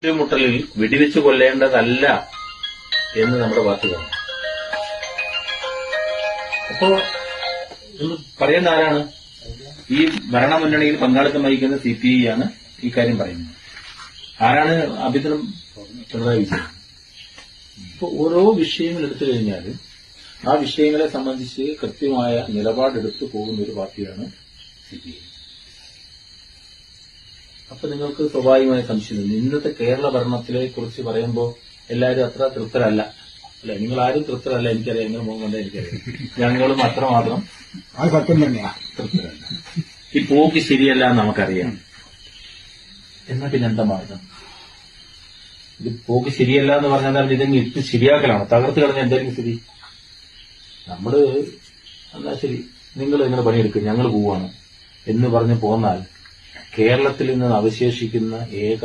ഏറ്റുമുട്ടലിൽ വെടിവെച്ച് കൊല്ലേണ്ടതല്ല എന്ന് നമ്മുടെ പാർട്ടി പറഞ്ഞു. അപ്പോ പറയുന്ന ആരാണ്? ഈ ഭരണമുന്നണിയിൽ പങ്കാളിത്തം വഹിക്കുന്ന CPI ആണ് ഈ കാര്യം പറയുന്നത്. ആരാണ് ആഭ്യന്തരം? പിണറായി വിജയൻ. ഇപ്പൊ ഓരോ വിഷയങ്ങൾ എടുത്തു കഴിഞ്ഞാൽ ആ വിഷയങ്ങളെ സംബന്ധിച്ച് കൃത്യമായ നിലപാടെടുത്തു പോകുന്ന ഒരു പാർട്ടിയാണ് CPI. അപ്പൊ നിങ്ങൾക്ക് സ്വാഭാവികമായ സംശയം, ഇന്നത്തെ കേരള ഭരണത്തിലെ കുറിച്ച് പറയുമ്പോൾ എല്ലാവരും അത്ര തൃപ്തരല്ല അല്ലെ? നിങ്ങൾ ആരും തൃപ്തരല്ല, എനിക്കറിയാം. നിങ്ങൾ പോകുന്നുണ്ട്, എനിക്കറിയാം. ഞങ്ങളും അത്രമാത്രം തൃപ്തരല്ല. ഈ പോക്ക് ശരിയല്ല എന്ന് നമുക്കറിയാം. എന്നാ പിന്നെ എന്താ മാർഗം? ഇത് പോക്ക് ശരിയല്ല എന്ന് പറഞ്ഞാൽ ഇതെങ്കിൽ ഇട്ട് ശരിയാക്കലാണ്. തകർത്ത് കളഞ്ഞ എന്തായാലും ശരി. നമ്മള് എന്നാ ശരി, നിങ്ങൾ എങ്ങനെ പണിയെടുക്കും, ഞങ്ങൾ പോവാണ് എന്ന് പറഞ്ഞ് പോന്നാൽ കേരളത്തിൽ നിന്ന് അവശേഷിക്കുന്ന ഏക